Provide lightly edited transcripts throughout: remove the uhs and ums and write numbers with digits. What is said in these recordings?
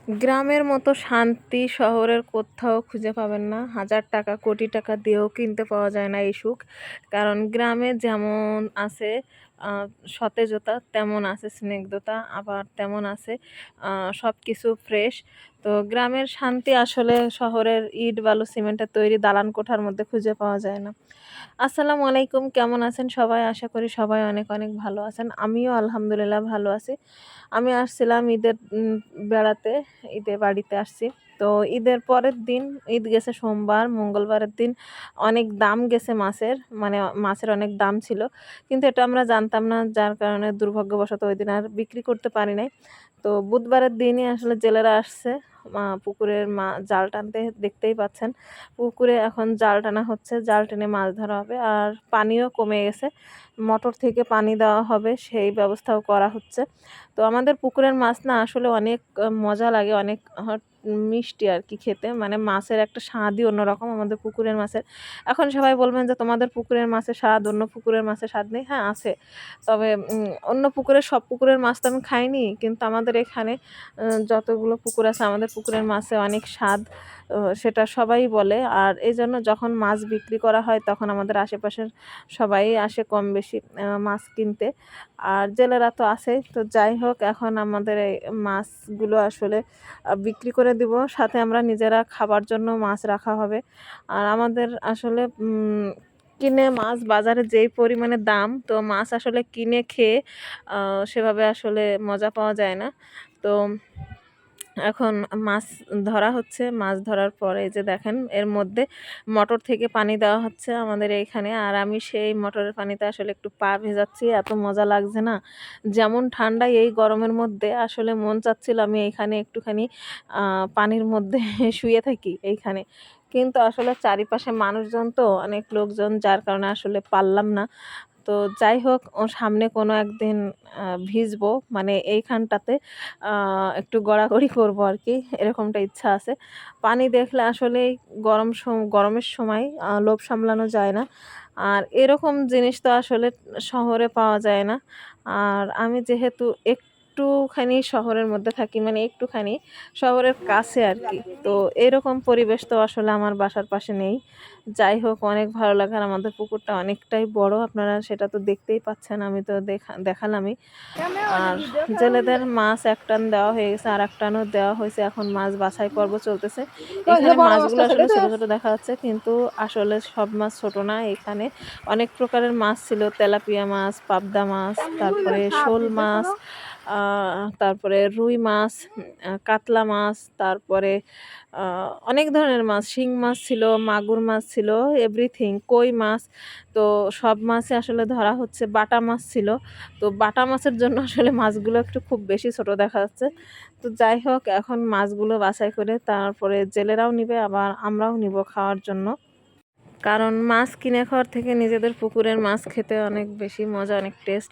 গ্রামের মতো শান্তি শহরের কোথাও খুঁজে পাবেন না। হাজার টাকা কোটি টাকা দিয়েও কিনতে পাওয়া যায় না এই সুখ। কারণ গ্রামে যেমন আছে সতেজতা, তেমন আছে স্নিগ্ধতা, আবার তেমন আছে সব কিছু ফ্রেশ। তো গ্রামের শান্তি আসলে শহরের ইট বালু সিমেন্টের তৈরি দালান কোঠার মধ্যে খুঁজে পাওয়া যায় না। আসসালামু আলাইকুম, কেমন আছেন সবাই? আশা করি সবাই অনেক অনেক ভালো আছেন। আমিও আলহামদুলিল্লাহ ভালো আছি। আমি আসছিলাম ঈদের বেড়াতে, ঈদে বাড়িতে আসছি। তো ঈদের পরের দিন, ঈদ গেছে সোমবার, মঙ্গলবারের দিন অনেক দাম গেছে মাছের, মানে মাছের অনেক দাম ছিল। কিন্তু এটা আমরা জানতাম না, যার কারণে দুর্ভাগ্যবশত ওইদিন আর বিক্রি করতে পারি নাই। তো বুধবারের দিনই আসলে জেলেরা আসছে পুকুরের জাল টানতে, দেখতেই পাচ্ছেন পুকুরে এখন জাল টানা হচ্ছে, জাল টেনে মাছ ধরা হবে। আর পানিও কমে গেছে, মোটর থেকে পানি দেওয়া হবে সেই ব্যবস্থাও করা হচ্ছে। তো আমাদের পুকুরের মাছ না আসলে অনেক মজা লাগে, অনেক মিষ্টি আর কি খেতে, মানে মাছের একটা স্বাদই অন্যরকম আমাদের পুকুরের মাছের। এখন সবাই বলবেন যে তোমাদের পুকুরের মাছের স্বাদ, অন্য পুকুরের মাছের স্বাদ নেই। হ্যাঁ আছে, তবে অন্য পুকুরের সব পুকুরের মাছ তো আমি খাইনি, কিন্তু আমাদের এখানে যতগুলো পুকুর আছে আমাদের পুকুরের মাছে অনেক স্বাদ, সেটা সবাই বলে। আর এই জন্য যখন মাছ বিক্রি করা হয় তখন আমাদের আশেপাশের সবাই আসে কম বেশি মাছ কিনতে। আর জেলেরা তো আছেই। তো যাই হোক, এখন আমাদের এই মাছগুলো আসলে বিক্রি করে দিব, সাথে আমরা নিজেরা খাবার জন্য মাছ রাখা হবে। আর আমাদের আসলে কিনে মাছ বাজারে যেই পরিমাণে দাম, তো মাছ আসলে কিনে খেয়ে সেভাবে আসলে মজা পাওয়া যায় না। তো এখন মাছ ধরা হচ্ছে। মাছ ধরার পরে এই যে দেখেন, এর মধ্যে মোটর থেকে পানি দেওয়া হচ্ছে আমাদের এইখানে। আর আমি সেই মোটরের পানিতে আসলে একটু পা ভেজাচ্ছি, এত মজা লাগছে না। যেমন ঠান্ডা, এই গরমের মধ্যে আসলে মন চাচ্ছিল আমি এইখানে একটুখানি পানির মধ্যে শুয়ে থাকি এইখানে। কিন্তু আসলে চারিপাশে মানুষজন, তো অনেক লোকজন, যার কারণে আসলে পারলাম না। তো যাই হোক, ও সামনে কোনো একদিন ভিজবো, মানে এইখানটাতে একটু গড়াগড়ি করবো আর কি, এরকমটা ইচ্ছা আছে। পানি দেখলে আসলেই গরমের সময় লোভ সামলানো যায় না। আর এরকম জিনিস তো আসলে শহরে পাওয়া যায় না। আর আমি যেহেতু একটুখানি শহরের মধ্যে থাকি, মানে একটুখানি শহরের কাছে আর কি, তো এরকম পরিবেশ তো আসলে আমার বাসার পাশে নেই। যাই হোক, অনেক ভালো লাগে। আর আমাদের পুকুরটা অনেকটাই বড়, আপনারা সেটা তো দেখতেই পাচ্ছেন, আমি তো দেখালামই। আর জেলেদের মাছ এক টান দেওয়া হয়ে গেছে, আর এক টানও দেওয়া হয়েছে, এখন মাছ বাছাই পর্ব চলতেছে। এখানে মাছগুলো আসলে ছোট ছোট দেখা যাচ্ছে, কিন্তু আসলে সব মাছ ছোট না। এখানে অনেক প্রকারের মাছ ছিল, তেলাপিয়া মাছ, পাবদা মাছ, তারপরে শোল মাছ, তারপরে রুই মাছ, কাতলা মাছ, তারপরে অনেক ধরনের মাছ, শিং মাছ ছিল, মাগুর মাছ ছিল, এভরিথিং, কই মাছ। তো সব মাছই আসলে ধরা হচ্ছে। বাটা মাছ ছিল, তো বাটা মাছের জন্য আসলে মাছগুলো একটু খুব বেশি ছোট দেখা যাচ্ছে। তো যাই হোক, এখন মাছগুলো বাছাই করে তারপরে জেলেরাও নিবে, আবার আমরাও নিব খাওয়ার জন্য। কারণ মাছ কিনে খাওয়ার থেকে নিজেদের পুকুরের মাছ খেতে অনেক বেশি মজা, অনেক টেস্ট।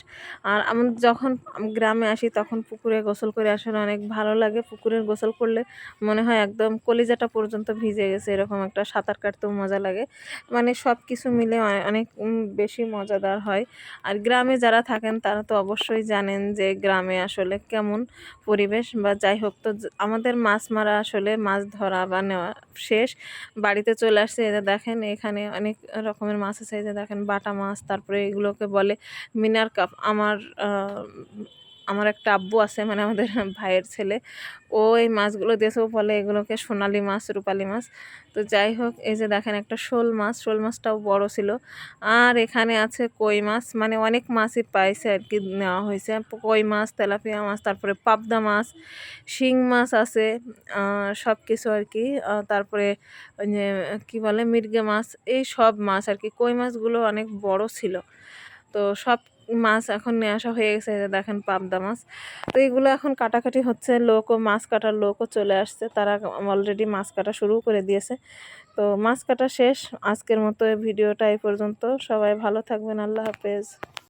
আর আমি যখন গ্রামে আসি তখন পুকুরে গোসল করে আসলে অনেক ভালো লাগে। পুকুরের গোসল করলে মনে হয় একদম কলিজাটা পর্যন্ত ভিজে গেছে, এরকম একটা সাঁতার কাটতেও মজা লাগে। মানে সব কিছু মিলে অনেক বেশি মজাদার হয়। আর গ্রামে যারা থাকেন তারা তো অবশ্যই জানেন যে গ্রামে আসলে কেমন পরিবেশ। বা যাই হোক, তো আমাদের মাছ মারা আসলে মাছ ধরা বা নেওয়া শেষ, বাড়িতে চলে আসছে। এদের দেখেন এখানে অনেক রকমের মাছ আছে, এই যে দেখেন বাটা মাছ, তারপরে এগুলোকে বলে মিনার কাপ। আমার একটা আব্বু আছে, মানে আমাদের ভাইয়ের ছেলে, ও এই মাছগুলো দিয়েছেও বলে এগুলোকে সোনালি মাছ, রূপালি মাছ। তো যাই হোক, এই যে দেখেন একটা শোল মাছ, শোল মাছটাও বড় ছিল। আর এখানে আছে কই মাছ, মানে অনেক মাছই পাইছে আর কি, নেওয়া হয়েছে। কই মাছ, তেলাপিয়া মাছ, তারপরে পাবদা মাছ, শিং মাছ আছে, সব কিছু আর কি। তারপরে ওই যে কী বলে মির্গে মাছ, এই সব মাছ আর কি। কই মাছগুলো অনেক বড় ছিল। তো সব মাছ এখন নিয়ে আসা হয়ে গেছে, এই যে দেখেন পাবদা মাছ। তো এগুলো এখন কাটাকাটি হচ্ছে, লোকও মাছ কাটার লোকও চলে আসছে, তারা অলরেডি মাছ কাটা শুরু করে দিয়েছে। তো মাছ কাটা শেষ। আজকের মতো এই ভিডিওটা এই পর্যন্ত। সবাই ভালো থাকবেন, আল্লাহ হাফেজ।